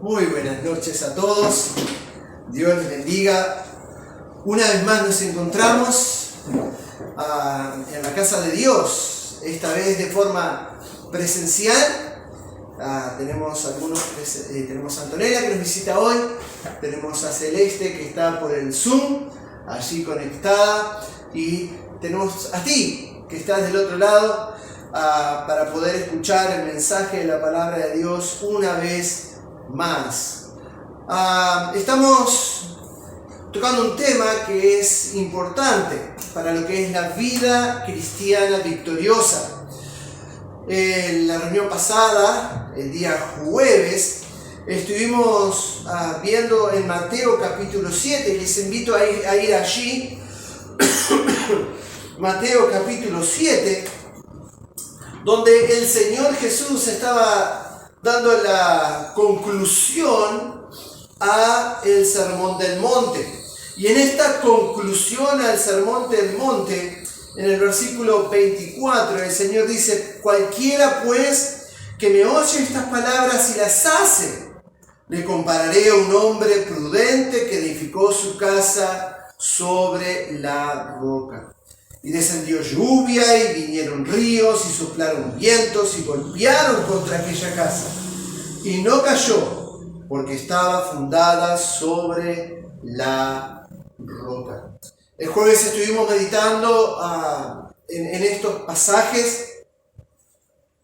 Muy buenas noches a todos. Dios les bendiga. Una vez más nos encontramos en la casa de Dios, esta vez de forma presencial. Tenemos a Antonella que nos visita hoy, tenemos a Celeste que está por el Zoom, allí conectada, y tenemos a ti que estás del otro lado para poder escuchar el mensaje de la palabra de Dios una vez más. Estamos tocando un tema que es importante para lo que es la vida cristiana victoriosa. En la reunión pasada, el día jueves, estuvimos viendo en Mateo capítulo 7, les invito a ir allí. Mateo capítulo 7, donde el Señor Jesús estaba dando la conclusión a el Sermón del Monte. Y en esta conclusión al Sermón del Monte, en el versículo 24, el Señor dice: cualquiera pues que me oye estas palabras y las hace, le compararé a un hombre prudente que edificó su casa sobre la roca. Y descendió lluvia, y vinieron ríos, y soplaron vientos, y golpearon contra aquella casa. Y no cayó, porque estaba fundada sobre la roca. El jueves estuvimos meditando en estos pasajes.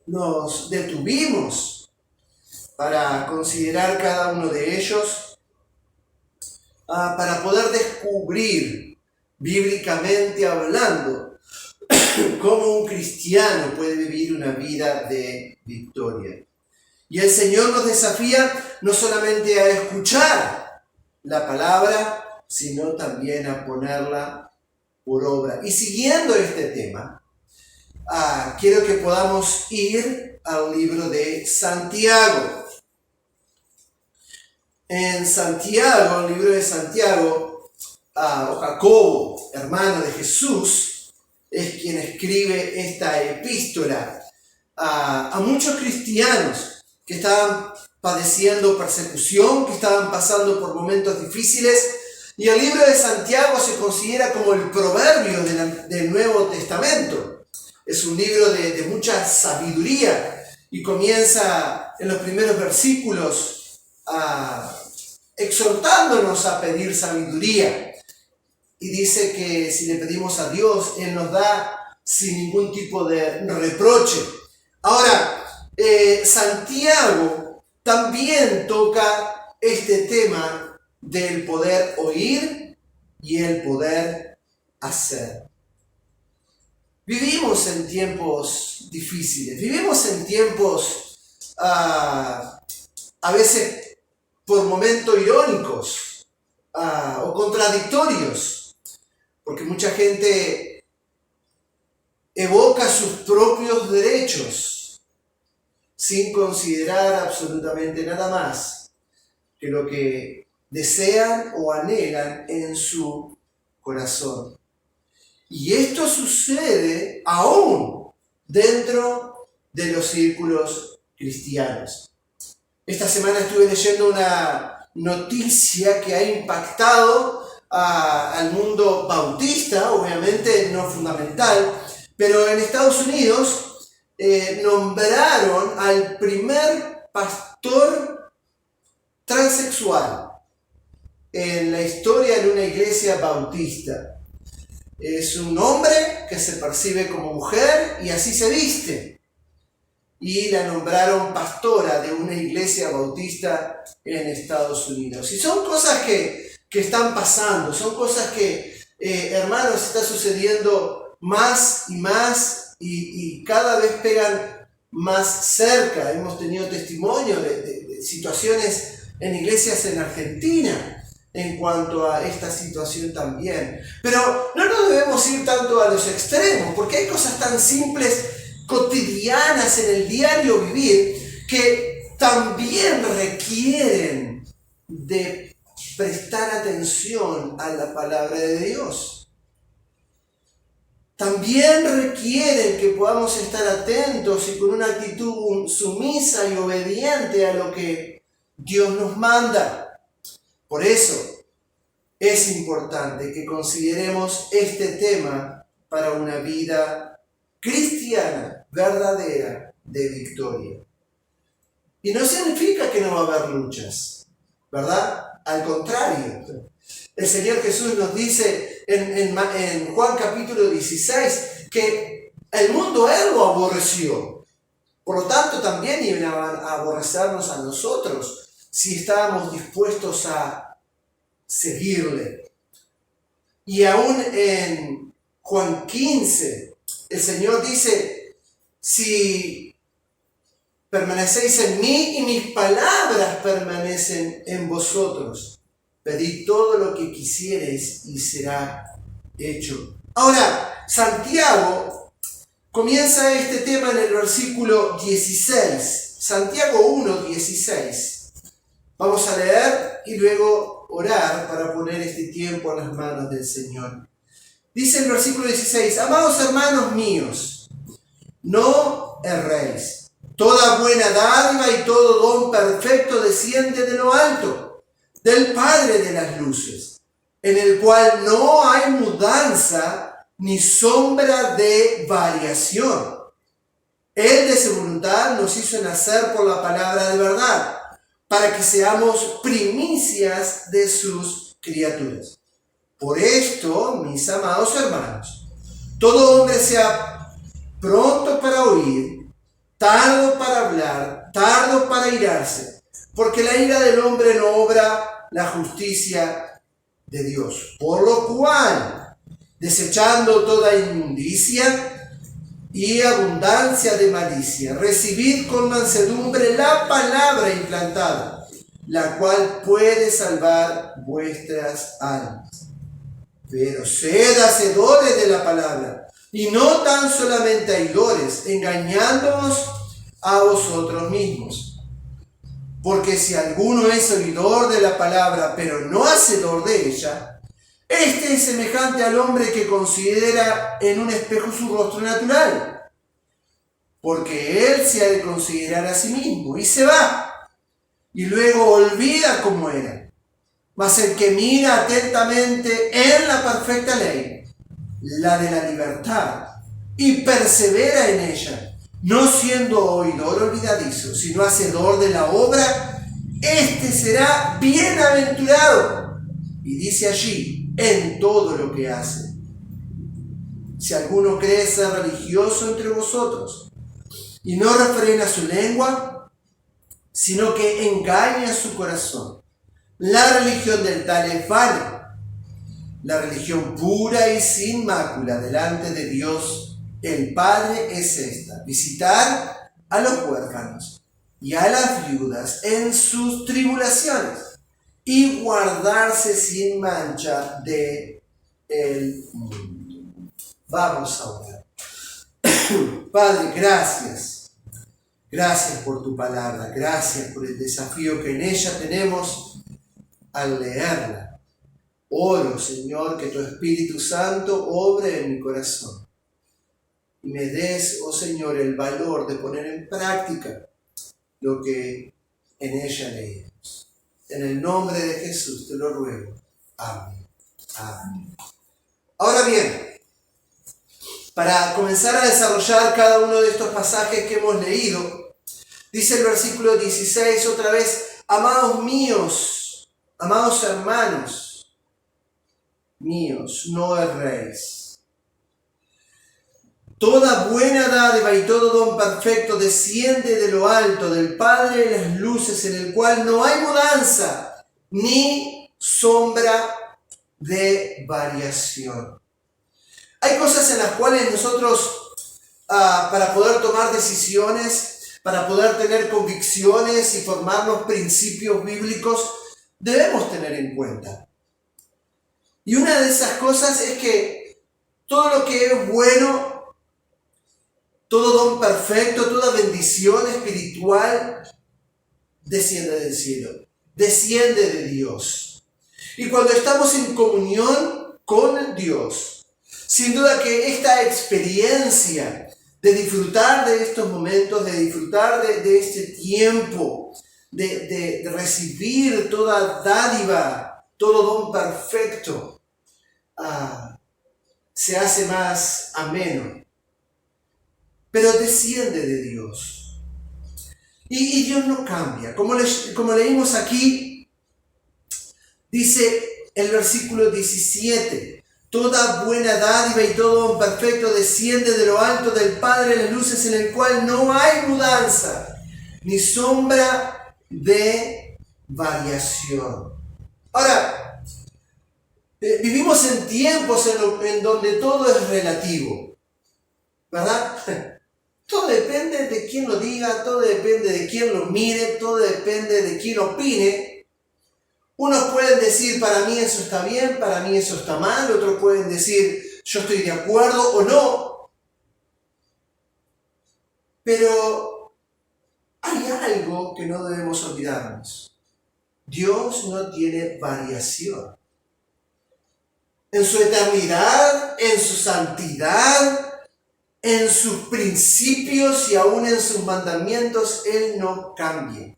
Nos detuvimos para considerar cada uno de ellos, para poder descubrir, bíblicamente hablando, cómo un cristiano puede vivir una vida de victoria. Y el Señor nos desafía no solamente a escuchar la palabra, sino también a ponerla por obra. Y siguiendo este tema, quiero que podamos ir al libro de Santiago. En Santiago, el libro de Santiago, Jacobo, hermano de Jesús, es quien escribe esta epístola a muchos cristianos que estaban padeciendo persecución, que estaban pasando por momentos difíciles. Y el libro de Santiago se considera como el proverbio del Nuevo Testamento. Es un libro de mucha sabiduría y comienza en los primeros versículos exhortándonos a pedir sabiduría. Y dice que si le pedimos a Dios, Él nos da sin ningún tipo de reproche. Ahora, Santiago también toca este tema del poder oír y el poder hacer. Vivimos en tiempos difíciles, vivimos en tiempos a veces por momentos irónicos o contradictorios. Porque mucha gente evoca sus propios derechos sin considerar absolutamente nada más que lo que desean o anhelan en su corazón. Y esto sucede aún dentro de los círculos cristianos. Esta semana estuve leyendo una noticia que ha impactado al mundo bautista, obviamente no fundamental, pero en Estados Unidos nombraron al primer pastor transexual en la historia de una iglesia bautista. Es un hombre que se percibe como mujer y así se viste. Y la nombraron pastora de una iglesia bautista en Estados Unidos. Y son cosas que están pasando, son cosas que, hermanos, está sucediendo más y más y cada vez pegan más cerca. Hemos tenido testimonio de situaciones en iglesias en Argentina en cuanto a esta situación también. Pero no nos debemos ir tanto a los extremos, porque hay cosas tan simples, cotidianas en el diario vivir, que también requieren de prestar atención a la palabra de Dios. También requieren que podamos estar atentos y con una actitud sumisa y obediente a lo que Dios nos manda. Por eso es importante que consideremos este tema para una vida cristiana, verdadera, de victoria. Y no significa que no va a haber luchas, ¿verdad? Al contrario, el Señor Jesús nos dice en Juan capítulo 16 que el mundo Él lo aborreció. Por lo tanto, también iban a aborrecernos a nosotros si estábamos dispuestos a seguirle. Y aún en Juan 15, el Señor dice, si permanecéis en mí y mis palabras permanecen en vosotros, pedid todo lo que quisiereis y será hecho. Ahora, Santiago comienza este tema en el versículo 16. Santiago 1, 16. Vamos a leer y luego orar para poner este tiempo en las manos del Señor. Dice el versículo 16, amados hermanos míos, no erréis. Toda buena dádiva y todo don perfecto desciende de lo alto, del Padre de las luces, en el cual no hay mudanza ni sombra de variación. Él de su voluntad nos hizo nacer por la palabra de verdad, para que seamos primicias de sus criaturas. Por esto, mis amados hermanos, todo hombre sea pronto para oír, tardo para hablar, tardo para irarse, porque la ira del hombre no obra la justicia de Dios. Por lo cual, desechando toda inmundicia y abundancia de malicia, recibid con mansedumbre la palabra implantada, la cual puede salvar vuestras almas. Pero sed hacedores de la palabra, y no tan solamente oidores, engañándoos a vosotros mismos. Porque si alguno es oidor de la palabra, pero no hacedor de ella, este es semejante al hombre que considera en un espejo su rostro natural, porque él se ha de considerar a sí mismo, y se va, y luego olvida cómo era. Mas el que mira atentamente en la perfecta ley, la de la libertad, y persevera en ella, no siendo oidor olvidadizo, sino hacedor de la obra, este será bienaventurado. Y dice allí, en todo lo que hace. Si alguno cree ser religioso entre vosotros, y no refrena su lengua, sino que engaña su corazón, la religión del tal es vana. La religión pura y sin mácula delante de Dios el Padre es esta: visitar a los huérfanos y a las viudas en sus tribulaciones, y guardarse sin mancha de el mundo. Vamos a orar. Padre, gracias. Gracias por tu palabra. Gracias por el desafío que en ella tenemos al leerla. Oro, Señor, que tu Espíritu Santo obre en mi corazón y me des, oh Señor, el valor de poner en práctica lo que en ella leemos. En el nombre de Jesús te lo ruego. Amén. Amén. Ahora bien, para comenzar a desarrollar cada uno de estos pasajes que hemos leído, dice el versículo 16 otra vez: amados míos, amados hermanos míos, no erréis. Toda buena dádiva y todo don perfecto desciende de lo alto, del Padre de las luces, en el cual no hay mudanza ni sombra de variación. Hay cosas en las cuales nosotros, para poder tomar decisiones, para poder tener convicciones y formarnos principios bíblicos, debemos tener en cuenta. Y una de esas cosas es que todo lo que es bueno, todo don perfecto, toda bendición espiritual, desciende del cielo, desciende de Dios. Y cuando estamos en comunión con Dios, sin duda que esta experiencia de disfrutar de estos momentos, de disfrutar de este tiempo, de recibir toda dádiva, todo don perfecto, se hace más ameno. Pero desciende de Dios. Y Dios no cambia. Como leímos aquí, dice el versículo 17, toda buena dádiva y todo don perfecto desciende de lo alto del Padre de las luces, en el cual no hay mudanza, ni sombra de variación. Ahora, vivimos en tiempos en donde todo es relativo, ¿verdad? Todo depende de quién lo diga, todo depende de quién lo mire, todo depende de quién opine. Unos pueden decir, para mí eso está bien, para mí eso está mal. Otros pueden decir, yo estoy de acuerdo o no. Pero hay algo que no debemos olvidarnos. Dios no tiene variación. En su eternidad, en su santidad, en sus principios y aún en sus mandamientos, Él no cambia.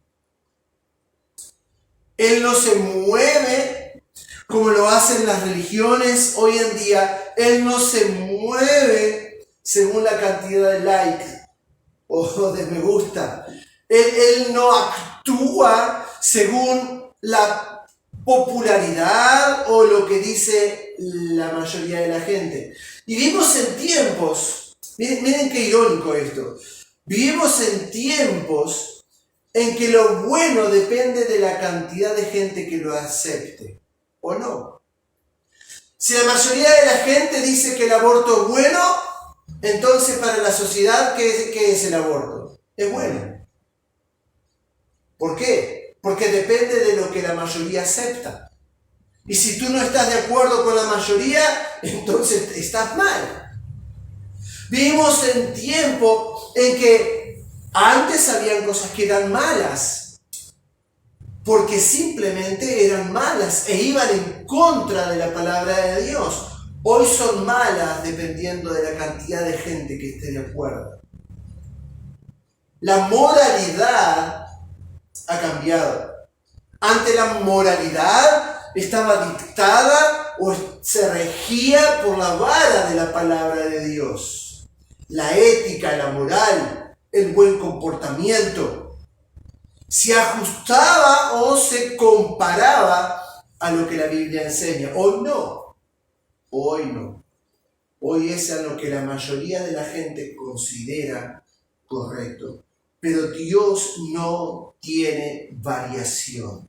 Él no se mueve como lo hacen las religiones hoy en día. Él no se mueve según la cantidad de likes o de me gusta. Él no actúa según la popularidad o lo que dice la mayoría de la gente. Y vivimos en tiempos, miren qué irónico esto, vivimos en tiempos en que lo bueno depende de la cantidad de gente que lo acepte, ¿o no? Si la mayoría de la gente dice que el aborto es bueno, entonces para la sociedad, ¿qué es el aborto? Es bueno. ¿Por qué? Porque depende de lo que la mayoría acepta. Y si tú no estás de acuerdo con la mayoría, entonces estás mal. Vivimos en tiempo en que antes habían cosas que eran malas, porque simplemente eran malas e iban en contra de la palabra de Dios. Hoy son malas dependiendo de la cantidad de gente que esté de acuerdo. La moralidad ha cambiado. Antes la moralidad estaba dictada o se regía por la vara de la palabra de Dios. La ética, la moral, el buen comportamiento se ajustaba o se comparaba a lo que la Biblia enseña. Hoy no. Hoy es a lo que la mayoría de la gente considera correcto. Pero Dios no tiene variación.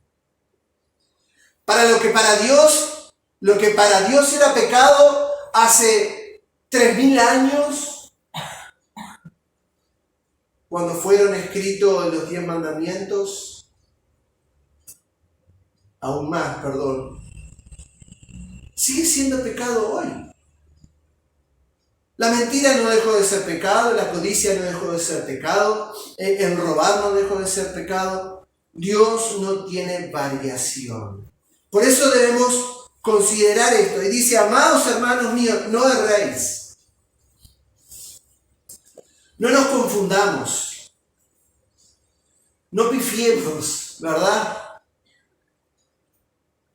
Lo que para Dios era pecado hace 3000 años, cuando fueron escritos los 10 mandamientos, aún más, sigue siendo pecado hoy. La mentira no dejó de ser pecado, la codicia no dejó de ser pecado, el robar no dejó de ser pecado. Dios no tiene variación. Por eso debemos considerar esto. Y dice, amados hermanos míos, no erréis. No nos confundamos. No pifiemos, ¿verdad?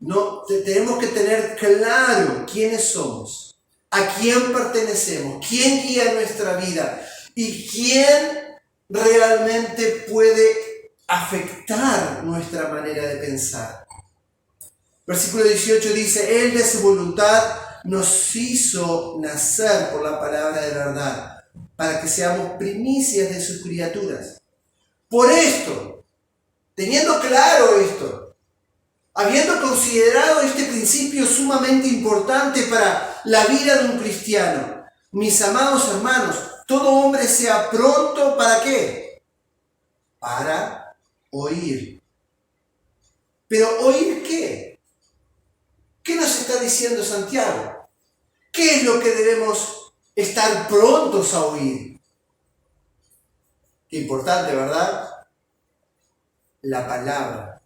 No, tenemos que tener claro quiénes somos, a quién pertenecemos, quién guía nuestra vida y quién realmente puede afectar nuestra manera de pensar. Versículo 18 dice, Él de su voluntad nos hizo nacer por la palabra de verdad, para que seamos primicias de sus criaturas. Por esto, teniendo claro esto, habiendo considerado este principio sumamente importante para la vida de un cristiano, mis amados hermanos, todo hombre sea pronto, ¿para qué? Para oír. ¿Pero oír qué? ¿Qué nos está diciendo Santiago? ¿Qué es lo que debemos estar prontos a oír? Qué importante, ¿verdad? La palabra,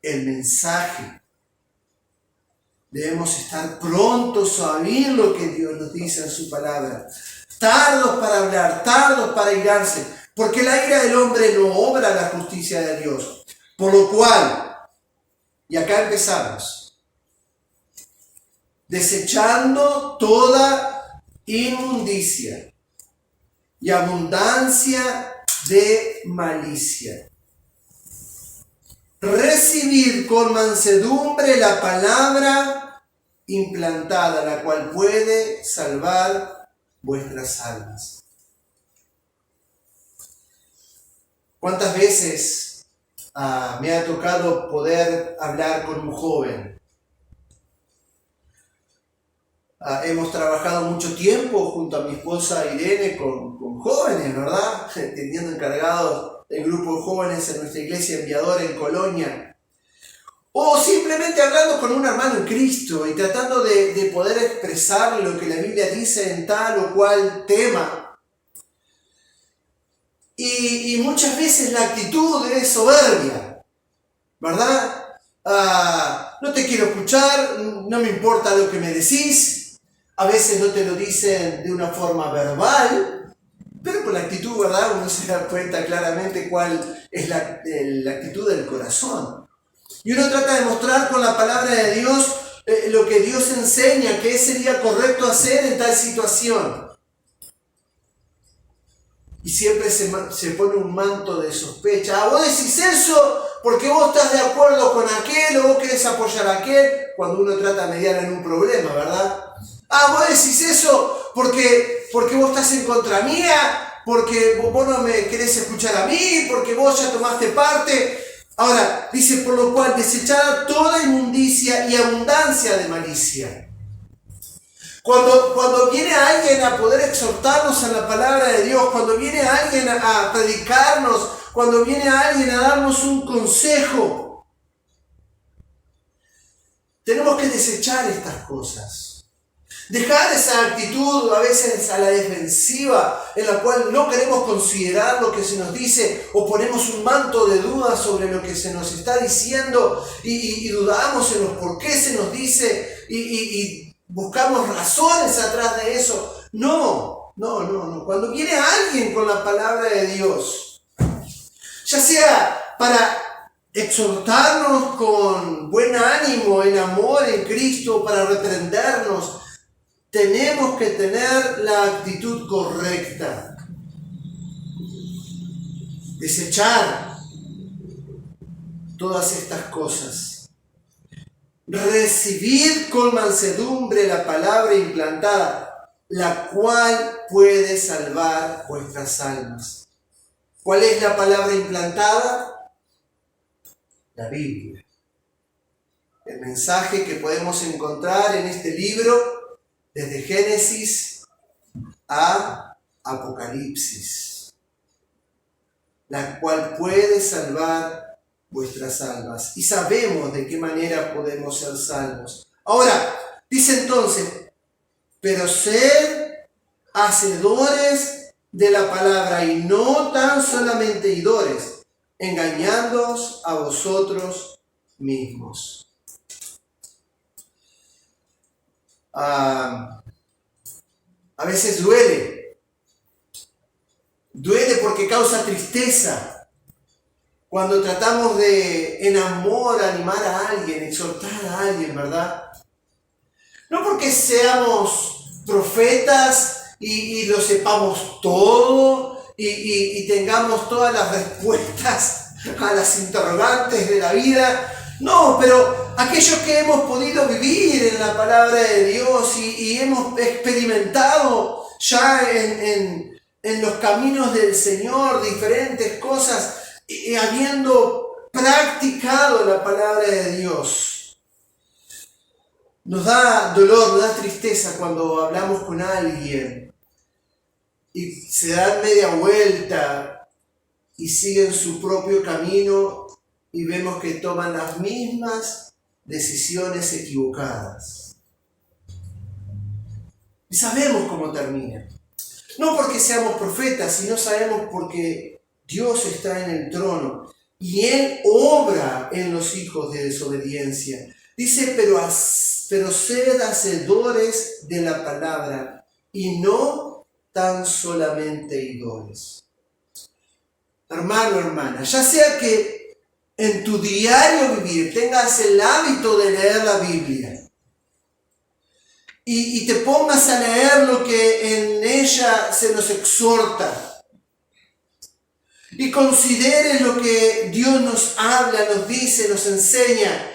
el mensaje. Debemos estar prontos a oír lo que Dios nos dice en su palabra. Tardos para hablar, tardos para irarse, porque la ira del hombre no obra la justicia de Dios. Por lo cual, y acá empezamos, desechando toda inmundicia y abundancia de malicia, recibir con mansedumbre la palabra implantada, la cual puede salvar vuestras almas. ¿Cuántas veces me ha tocado poder hablar con un joven? Hemos trabajado mucho tiempo junto a mi esposa Irene con jóvenes, ¿verdad? Teniendo encargados el grupo de jóvenes en nuestra iglesia Enviador en Colonia. O simplemente hablando con un hermano en Cristo y tratando de poder expresar lo que la Biblia dice en tal o cual tema. Y muchas veces la actitud es soberbia, ¿verdad? No te quiero escuchar, no me importa lo que me decís. A veces no te lo dicen de una forma verbal, pero con la actitud, ¿verdad? Uno se da cuenta claramente cuál es la actitud del corazón. Y uno trata de mostrar con la palabra de Dios lo que Dios enseña, qué sería correcto hacer en tal situación. Y siempre se pone un manto de sospecha. Vos decís eso porque vos estás de acuerdo con aquel o vos querés apoyar a aquel, cuando uno trata de mediar en un problema, ¿verdad? Vos decís eso porque vos estás en contra mía, porque vos no me querés escuchar a mí, porque vos ya tomaste parte. Ahora, dice, por lo cual, desechada toda inmundicia y abundancia de malicia. Cuando viene alguien a poder exhortarnos en la palabra de Dios, cuando viene alguien a predicarnos, cuando viene alguien a darnos un consejo, tenemos que desechar estas cosas. Dejar esa actitud a veces a la defensiva en la cual no queremos considerar lo que se nos dice o ponemos un manto de duda sobre lo que se nos está diciendo y dudamos en los por qué se nos dice y buscamos razones atrás de eso. No. Cuando viene alguien con la palabra de Dios, ya sea para exhortarnos con buen ánimo, en amor, en Cristo, para reprendernos, tenemos que tener la actitud correcta. Desechar todas estas cosas. Recibir con mansedumbre la palabra implantada, la cual puede salvar vuestras almas. ¿Cuál es la palabra implantada? La Biblia. El mensaje que podemos encontrar en este libro desde Génesis a Apocalipsis, la cual puede salvar vuestras almas. Y sabemos de qué manera podemos ser salvos. Ahora, dice entonces, pero sed hacedores de la palabra y no tan solamente oidores, engañándoos a vosotros mismos. A veces duele porque causa tristeza cuando tratamos de en amor animar a alguien, exhortar a alguien, ¿verdad? No porque seamos profetas y lo sepamos todo y tengamos todas las respuestas a las interrogantes de la vida. No, pero aquellos que hemos podido vivir en la palabra de Dios y hemos experimentado ya en los caminos del Señor diferentes cosas, habiendo practicado la palabra de Dios, nos da dolor, nos da tristeza cuando hablamos con alguien y se dan media vuelta y siguen su propio camino y vemos que toman las mismas decisiones equivocadas. Y sabemos cómo termina. No porque seamos profetas, sino sabemos porque Dios está en el trono y Él obra en los hijos de desobediencia. Dice, pero sed hacedores de la palabra y no tan solamente oidores. Hermano, hermana, ya sea que en tu diario vivir tengas el hábito de leer la Biblia y te pongas a leer lo que en ella se nos exhorta y consideres lo que Dios nos habla, nos dice, nos enseña.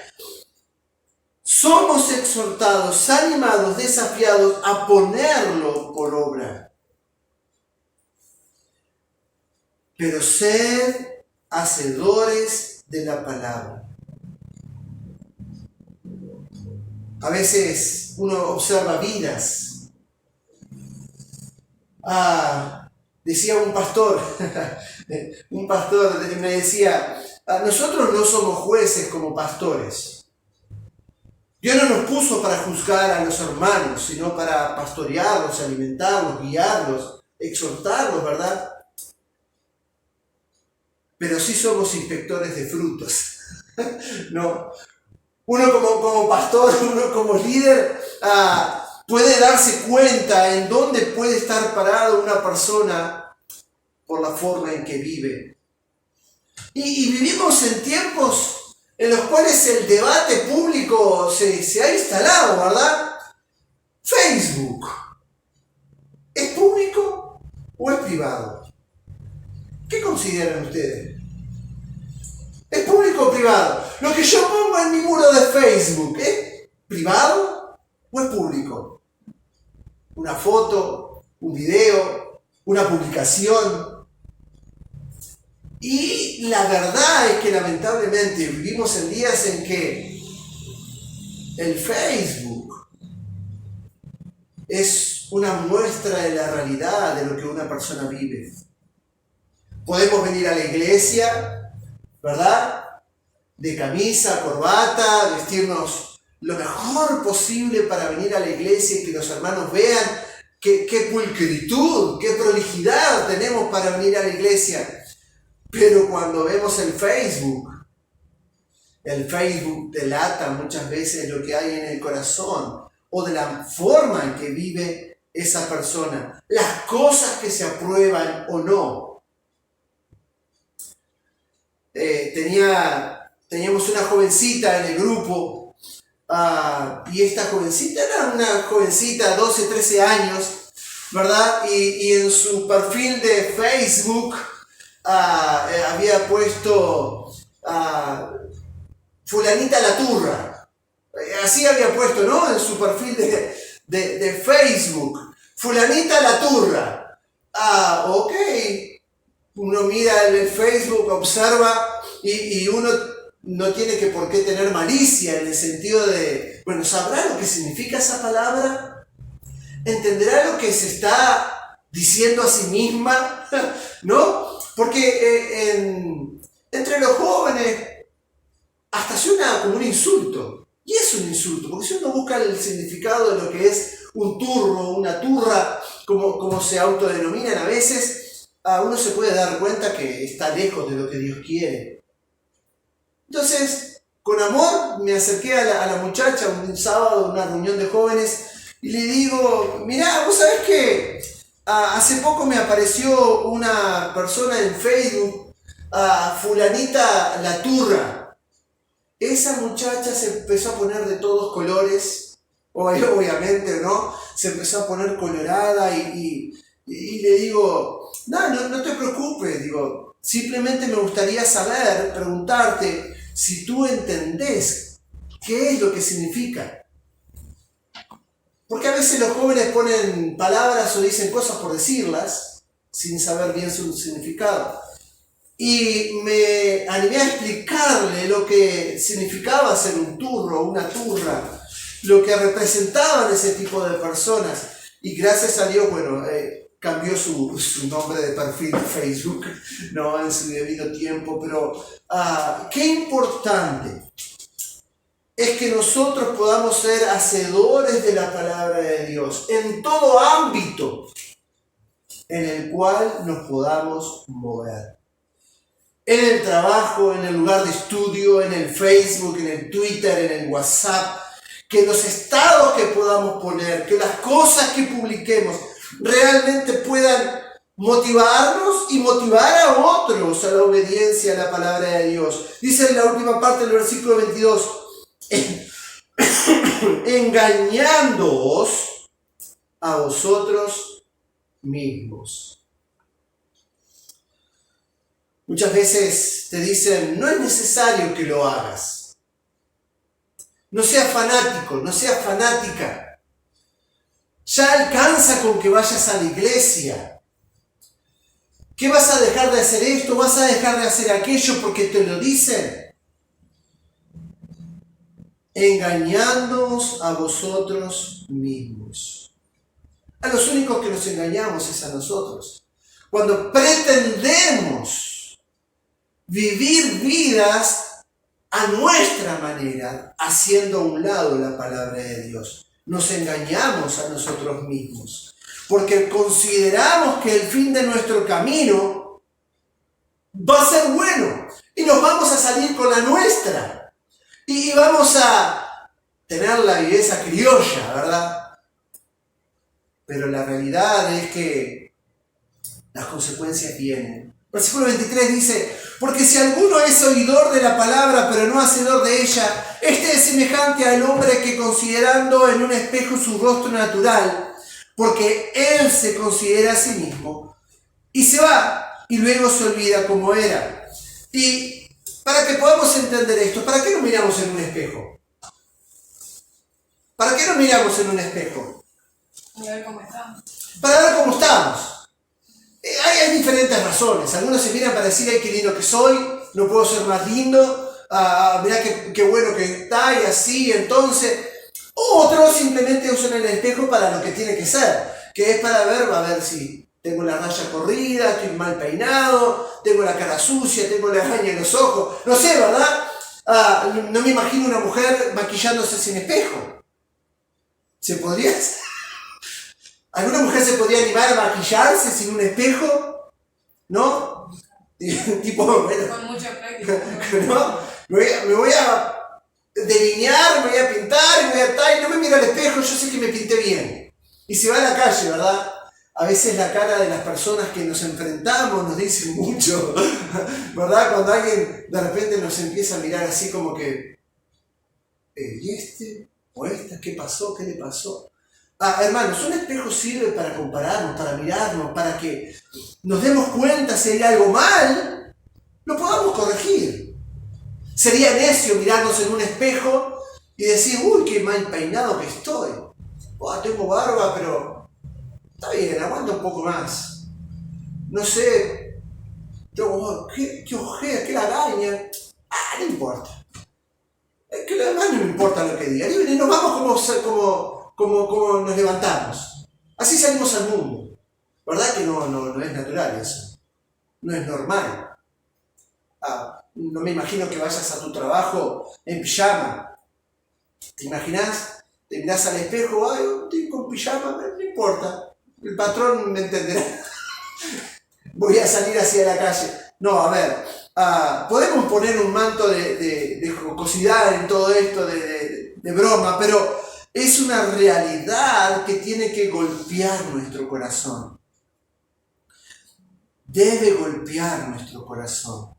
Somos exhortados, animados, desafiados a ponerlo por obra. Pero sed hacedores de la palabra. A veces uno observa vidas. Decía un pastor me decía, nosotros no somos jueces como pastores. Dios no nos puso para juzgar a los hermanos, sino para pastorearlos, alimentarlos, guiarlos, exhortarlos, ¿verdad? Pero sí somos inspectores de frutos. No. Uno como pastor, uno como líder, puede darse cuenta en dónde puede estar parado una persona por la forma en que vive. Y vivimos en tiempos en los cuales el debate público se ha instalado, ¿verdad? Facebook, ¿es público o es privado? ¿Qué consideran ustedes? ¿Es público o privado? Lo que yo pongo en mi muro de Facebook, ¿es privado o es público? Una foto, un video, una publicación. Y la verdad es que lamentablemente vivimos en días en que el Facebook es una muestra de la realidad de lo que una persona vive. Podemos venir a la iglesia, ¿verdad? De camisa, corbata, vestirnos lo mejor posible para venir a la iglesia y que los hermanos vean qué pulcritud, qué prolijidad tenemos para venir a la iglesia. Pero cuando vemos el Facebook delata muchas veces lo que hay en el corazón o de la forma en que vive esa persona, las cosas que se aprueban o no. Teníamos una jovencita en el grupo y esta jovencita era una jovencita de 12, 13 años, ¿verdad? Y en su perfil de Facebook había puesto fulanita la turra. Así había puesto, ¿no? En su perfil de Facebook. Fulanita la turra. Ok. Uno mira el Facebook, observa y uno no tiene que por qué tener malicia en el sentido de, bueno, ¿sabrá lo que significa esa palabra? ¿Entenderá lo que se está diciendo a sí misma? ¿No? Porque entre los jóvenes hasta suena como un insulto. Y es un insulto, porque si uno busca el significado de lo que es un turro, una turra, como se autodenominan a veces, uno se puede dar cuenta que está lejos de lo que Dios quiere. Entonces, con amor me acerqué a la muchacha un sábado en una reunión de jóvenes y le digo, mirá, ¿vos sabés qué? Hace poco me apareció una persona en Facebook, fulanita la turra. Esa muchacha se empezó a poner de todos colores, obviamente, ¿no? Se empezó a poner colorada y le digo, no te preocupes, digo, simplemente me gustaría saber, preguntarte si tú entendés qué es lo que significa. Porque a veces los jóvenes ponen palabras o dicen cosas por decirlas, sin saber bien su significado. Y me animé a explicarle lo que significaba ser un turro, una turra, lo que representaban ese tipo de personas. Y gracias a Dios, bueno, cambió su nombre de perfil de Facebook, ¿no? En su debido tiempo. Pero qué importante es que nosotros podamos ser hacedores de la palabra de Dios en todo ámbito en el cual nos podamos mover. En el trabajo, en el lugar de estudio, en el Facebook, en el Twitter, en el WhatsApp, que los estados que podamos poner, que las cosas que publiquemos realmente puedan motivarnos y motivar a otros a la obediencia a la palabra de Dios. Dice en la última parte del versículo 22, engañándoos a vosotros mismos. Muchas veces te dicen, no es necesario que lo hagas. No seas fanático, no seas fanática. Ya alcanza con que vayas a la iglesia. ¿Qué vas a dejar de hacer esto? ¿Vas a dejar de hacer aquello porque te lo dicen? Engañándoos a vosotros mismos. A los únicos que nos engañamos es a nosotros. Cuando pretendemos vivir vidas a nuestra manera, haciendo a un lado la palabra de Dios. Nos engañamos a nosotros mismos, porque consideramos que el fin de nuestro camino va a ser bueno, y nos vamos a salir con la nuestra, y vamos a tener la viveza criolla, ¿verdad? Pero la realidad es que las consecuencias vienen. Versículo 23 dice, porque si alguno es oidor de la palabra, pero no hacedor de ella, este es semejante al hombre que considerando en un espejo su rostro natural, porque él se considera a sí mismo, y se va, y luego se olvida cómo era. Y para que podamos entender esto, ¿para qué nos miramos en un espejo? ¿Para qué nos miramos en un espejo? Para ver cómo estamos. Para ver cómo estamos. Hay diferentes razones. Algunos se miran para decir, ay, qué lindo que soy, no puedo ser más lindo, mirá qué bueno que está y así, entonces. Otros simplemente usan el espejo para lo que tiene que ser, que es para ver, va a ver si tengo la raya corrida, estoy mal peinado, tengo la cara sucia, tengo la araña en los ojos, no sé, ¿verdad? No me imagino una mujer maquillándose sin espejo. ¿Se podría hacer? ¿Alguna mujer se podría animar a maquillarse sin un espejo? ¿No? Tipo, bueno, Con mucha práctica. ¿no? Me voy a delinear, me voy a pintar, me voy a tal, y no me miro al espejo, yo sé que me pinté bien. Y se va a la calle, ¿verdad? A veces la cara de las personas que nos enfrentamos nos dice mucho, ¿verdad? Cuando alguien de repente nos empieza a mirar así como que, ¿y este? ¿O esta? ¿Qué pasó? ¿Qué le pasó? Hermanos, un espejo sirve para compararnos, para mirarnos, para que nos demos cuenta si hay algo mal, lo podamos corregir. Sería necio mirarnos en un espejo y decir, uy, qué mal peinado que estoy. Tengo barba, pero está bien, aguanta un poco más. No sé, qué ojea, qué lagaña. No importa. Que además no me importa lo que diga. Y nos vamos como nos levantamos. Así salimos al mundo. ¿Verdad que no es natural eso? No es normal. No me imagino que vayas a tu trabajo en pijama. ¿Te imaginas? Te mirás al espejo, estoy con pijama, no importa. El patrón me entenderá. Voy a salir hacia la calle. No, a ver, podemos poner un manto de jocosidad en todo esto, de broma, pero es una realidad que tiene que golpear nuestro corazón. Debe golpear nuestro corazón.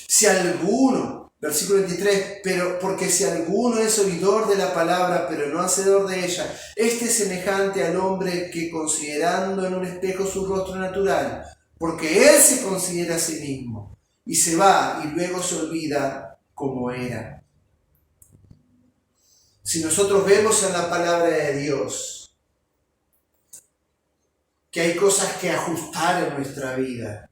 Si alguno, versículo 23, porque si alguno es oidor de la palabra, pero no hacedor de ella, este es semejante al hombre que considerando en un espejo su rostro natural, porque él se considera a sí mismo, y se va y luego se olvida cómo era. Si nosotros vemos en la palabra de Dios que hay cosas que ajustar en nuestra vida,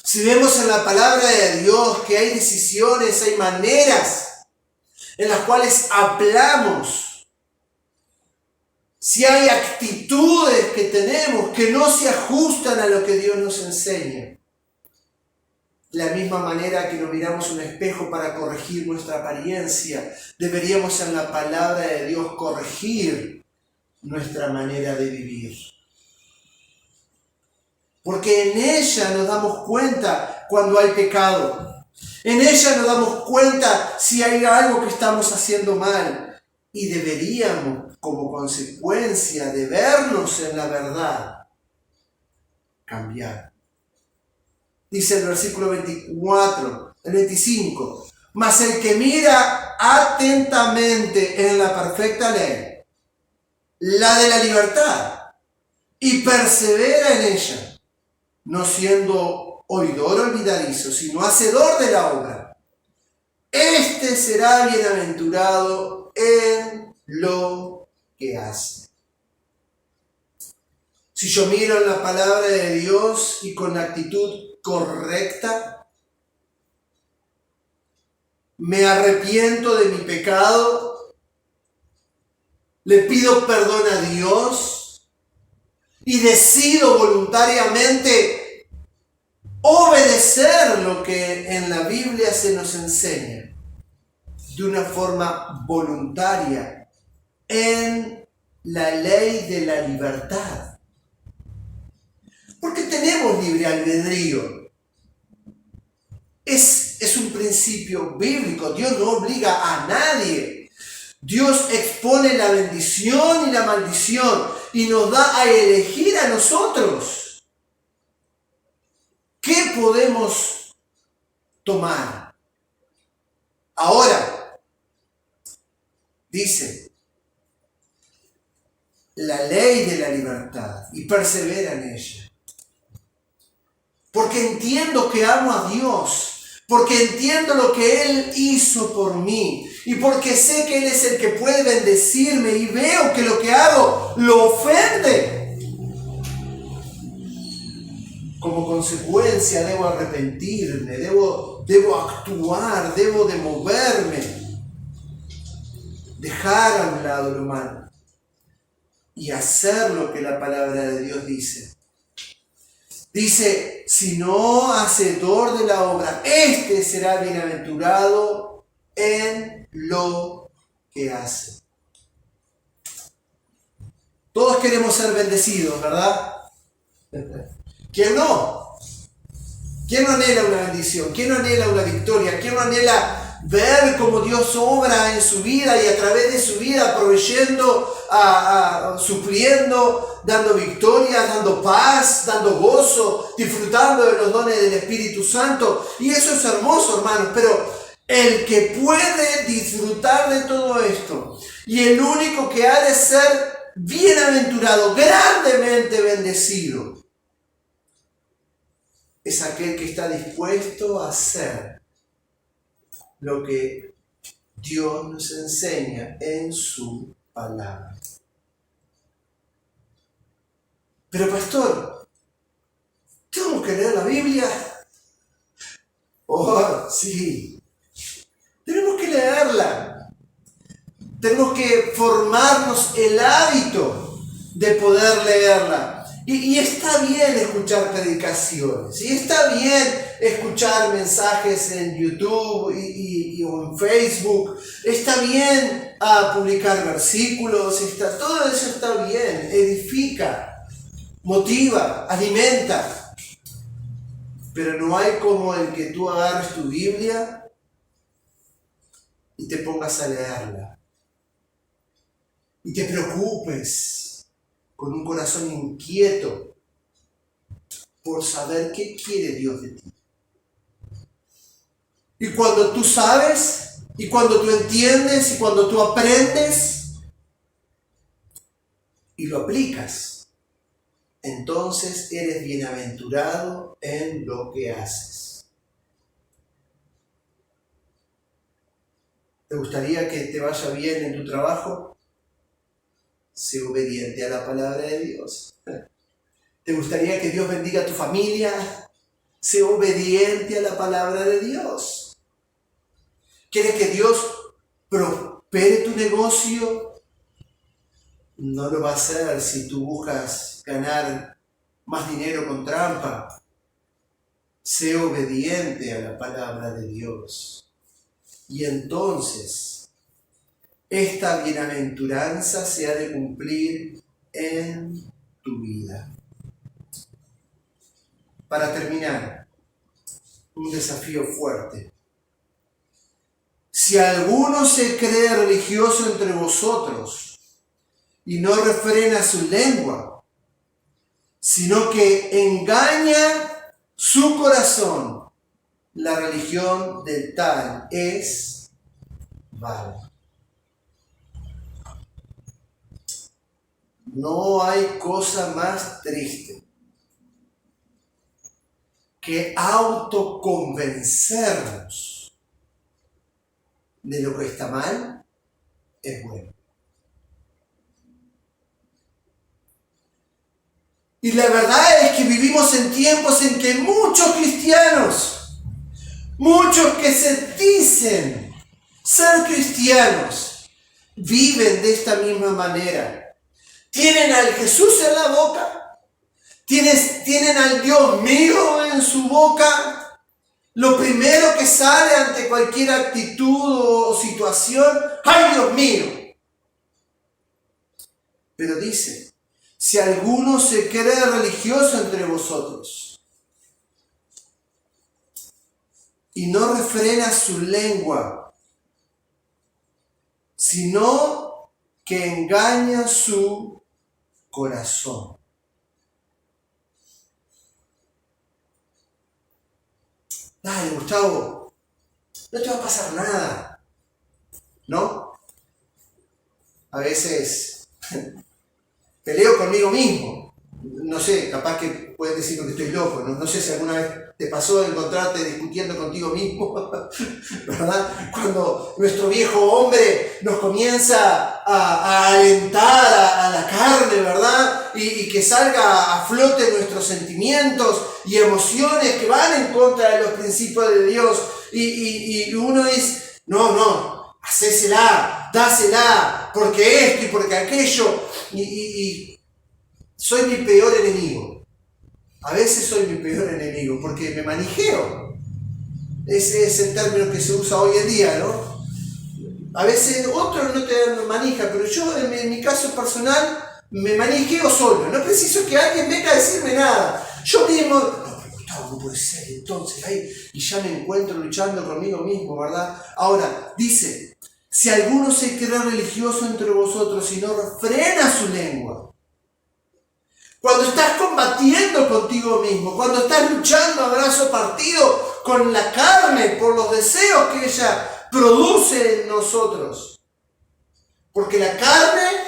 si vemos en la palabra de Dios que hay decisiones, hay maneras en las cuales hablamos, si hay actitudes que tenemos que no se ajustan a lo que Dios nos enseña, de la misma manera que nos miramos un espejo para corregir nuestra apariencia, deberíamos en la palabra de Dios corregir nuestra manera de vivir. Porque en ella nos damos cuenta cuando hay pecado. En ella nos damos cuenta si hay algo que estamos haciendo mal. Y deberíamos, como consecuencia de vernos en la verdad, cambiar. Dice el versículo 24, el 25, mas el que mira atentamente en la perfecta ley, la de la libertad, y persevera en ella, no siendo oidor olvidadizo, sino hacedor de la obra, este será bienaventurado en lo que hace. Si yo miro en la palabra de Dios y con la actitud correcta, me arrepiento de mi pecado, le pido perdón a Dios y decido voluntariamente obedecer lo que en la Biblia se nos enseña de una forma voluntaria en la ley de la libertad. Porque tenemos libre albedrío. Es un principio bíblico. Dios no obliga a nadie. Dios expone la bendición y la maldición y nos da a elegir a nosotros. ¿Qué podemos tomar? Ahora, dice, la ley de la libertad y persevera en ella. Porque entiendo que amo a Dios, porque entiendo lo que Él hizo por mí y porque sé que Él es el que puede bendecirme y veo que lo que hago lo ofende. Como consecuencia debo arrepentirme, debo actuar, debo de moverme, dejar a un lado lo malo y hacer lo que la palabra de Dios dice. Dice, si no hacedor de la obra, este será bienaventurado en lo que hace. Todos queremos ser bendecidos, ¿verdad? ¿Quién no? ¿Quién no anhela una bendición? ¿Quién no anhela una victoria? ¿Quién no anhela ver cómo Dios obra en su vida y a través de su vida proveyendo, supliendo, dando victorias, dando paz, dando gozo, disfrutando de los dones del Espíritu Santo? Y eso es hermoso, hermanos, pero el que puede disfrutar de todo esto y el único que ha de ser bienaventurado, grandemente bendecido, es aquel que está dispuesto a hacer lo que Dios nos enseña en su palabra. Pero pastor, ¿tengo que leer la Biblia? Oh, sí. Tenemos que leerla. Tenemos que formarnos el hábito de poder leerla. Y está bien escuchar predicaciones, y está bien escuchar mensajes en YouTube o en Facebook, está bien publicar versículos, todo eso está bien, edifica, motiva, alimenta. Pero no hay como el que tú agarres tu Biblia y te pongas a leerla. Y te preocupes con un corazón inquieto por saber qué quiere Dios de ti. Y cuando tú sabes, y cuando tú entiendes, y cuando tú aprendes y lo aplicas, entonces eres bienaventurado en lo que haces. ¿Te gustaría que te vaya bien en tu trabajo? Sé obediente a la palabra de Dios. ¿Te gustaría que Dios bendiga a tu familia? Sé obediente a la palabra de Dios. ¿Quieres que Dios prospere tu negocio? No lo va a hacer si tú buscas ganar más dinero con trampa. Sé obediente a la palabra de Dios. Y entonces esta bienaventuranza se ha de cumplir en tu vida. Para terminar, un desafío fuerte. Si alguno se cree religioso entre vosotros y no refrena su lengua, sino que engaña su corazón. La religión del tal es vana. No hay cosa más triste que autoconvencernos de lo que está mal es bueno. Y la verdad es que vivimos en tiempos en que muchos cristianos, muchos que se dicen ser cristianos, viven de esta misma manera. Tienen al Jesús en la boca, tienen al Dios mío en su boca. Lo primero que sale ante cualquier actitud o situación, ¡ay, Dios mío! Pero dice, si alguno se cree religioso entre vosotros y no refrena su lengua, sino que engaña su corazón. Dale, Gustavo, no te va a pasar nada, ¿no? A veces peleo conmigo mismo. No sé, capaz que puedes decirme que estoy loco. No sé si alguna vez te pasó encontrarte discutiendo contigo mismo, ¿verdad? Cuando nuestro viejo hombre nos comienza a alentar a la carne, ¿verdad? Y que salga a flote nuestros sentimientos y emociones que van en contra de los principios de Dios. Y uno dice, no, hacésela, dásela, porque esto y porque aquello. Y soy mi peor enemigo. A veces soy mi peor enemigo porque me manijeo. Ese es el término que se usa hoy en día, ¿no? A veces otros no te manija, pero yo en mi caso personal me manijeo solo. No preciso que alguien venga a decirme nada. Yo mismo, no, pero Gustavo, no puede ser. Entonces ahí, y ya me encuentro luchando conmigo mismo, ¿verdad? Ahora, dice, si alguno se cree religioso entre vosotros y no refrena su lengua, cuando estás combatiendo contigo mismo, cuando estás luchando a brazo partido con la carne por los deseos que ella produce en nosotros. Porque la carne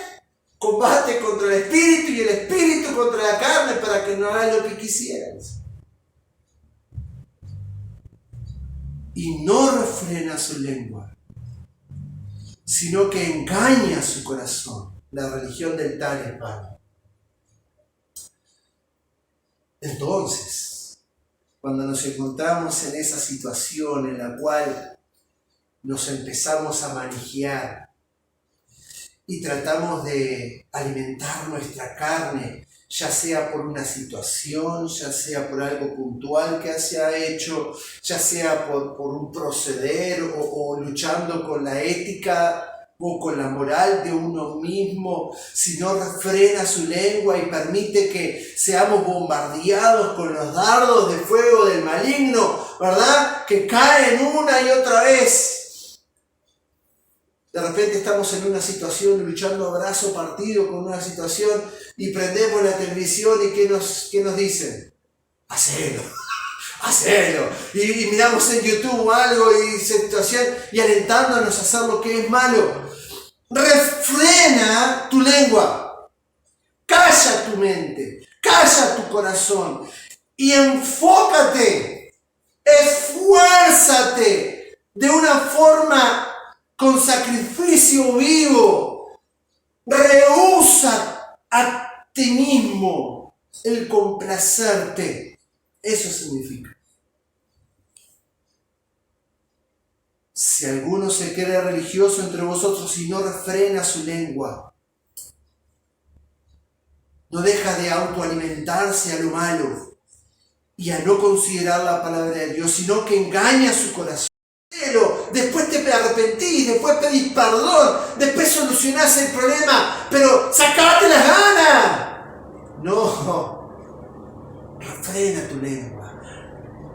combate contra el espíritu y el espíritu contra la carne para que no hagas lo que quisieras. Y no refrena su lengua, sino que engaña su corazón. La religión del tal es vana. Entonces, cuando nos encontramos en esa situación en la cual nos empezamos a manijear y tratamos de alimentar nuestra carne, ya sea por una situación, ya sea por algo puntual que se ha hecho, ya sea por un proceder o luchando con la ética o con la moral de uno mismo, si no refrena su lengua y permite que seamos bombardeados con los dardos de fuego del maligno, ¿verdad? Que caen una y otra vez. De repente estamos en una situación luchando a brazo partido con una situación y prendemos la televisión y ¿qué nos dicen? Hacelo. Y miramos en YouTube algo y situación y alentándonos a hacer lo que es malo. Refrena tu lengua, calla tu mente, calla tu corazón y enfócate, esfuérzate de una forma con sacrificio vivo. Rehúsa a ti mismo el complacerte. Eso significa. Si alguno se cree religioso entre vosotros y no refrena su lengua, no deja de autoalimentarse a lo malo y a no considerar la palabra de Dios, sino que engaña su corazón. Después te arrepentís, después pedís perdón, después solucionás el problema, pero sacate las ganas. No, refrena tu lengua,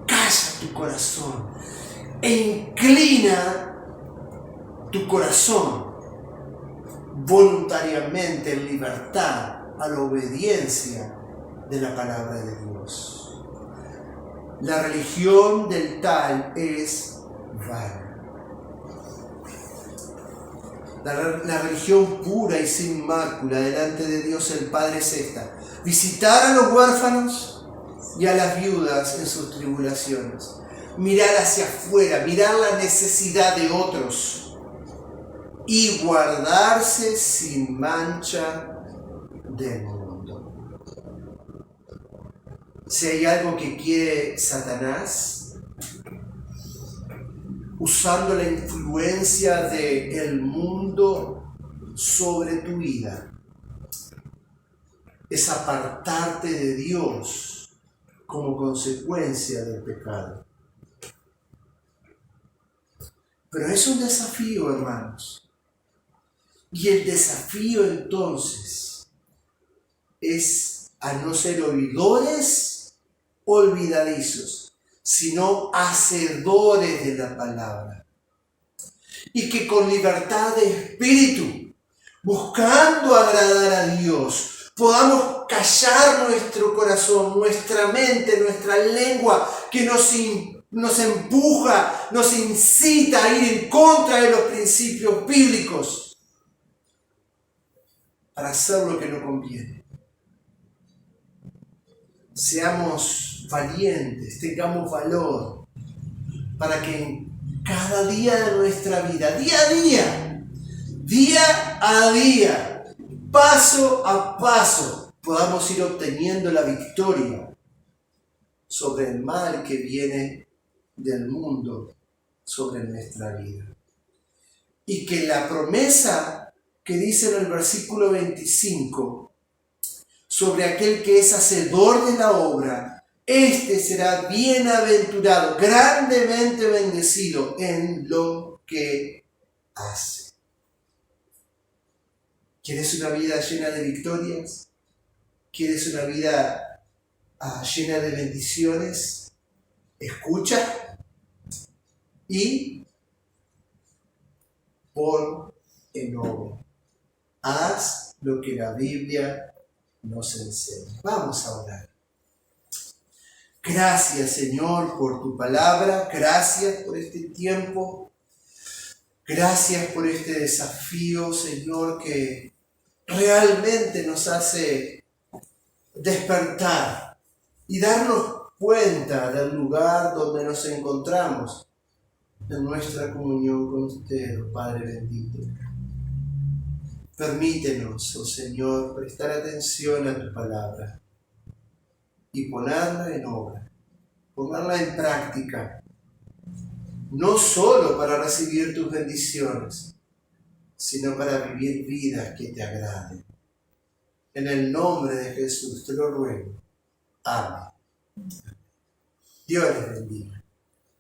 calla tu corazón e inclina tu corazón voluntariamente en libertad a la obediencia de la palabra de Dios. La religión del tal es vana. La religión pura y sin mácula delante de Dios el Padre es esta: visitar a los huérfanos y a las viudas en sus tribulaciones, mirar hacia afuera, mirar la necesidad de otros y guardarse sin mancha del mundo. Si hay algo que quiere Satanás, usando la influencia del mundo sobre tu vida, es apartarte de Dios como consecuencia del pecado. Pero es un desafío, hermanos. Y el desafío entonces es a no ser oidores olvidadizos, sino hacedores de la palabra. Y que con libertad de espíritu, buscando agradar a Dios, podamos callar nuestro corazón, nuestra mente, nuestra lengua, que nos empuja, nos incita a ir en contra de los principios bíblicos para hacer lo que no conviene. Seamos valientes, tengamos valor, para que en cada día de nuestra vida, día a día, paso a paso, podamos ir obteniendo la victoria sobre el mal que viene del mundo sobre nuestra vida. Y que la promesa que dice en el versículo 25, sobre aquel que es hacedor de la obra, este será bienaventurado, grandemente bendecido en lo que hace. ¿Quieres una vida llena de victorias? ¿Quieres una vida llena de bendiciones? Escucha y pon en obra. Haz lo que la Biblia nos enseña. Vamos a orar. Gracias, Señor, por tu palabra. Gracias por este tiempo. Gracias por este desafío, Señor, que realmente nos hace despertar y darnos cuenta del lugar donde nos encontramos en nuestra comunión con usted, oh Padre bendito. Permítenos, oh Señor, prestar atención a tu palabra y ponerla en obra, ponerla en práctica, no solo para recibir tus bendiciones, sino para vivir vidas que te agraden. En el nombre de Jesús te lo ruego. Amén. Dios les bendiga.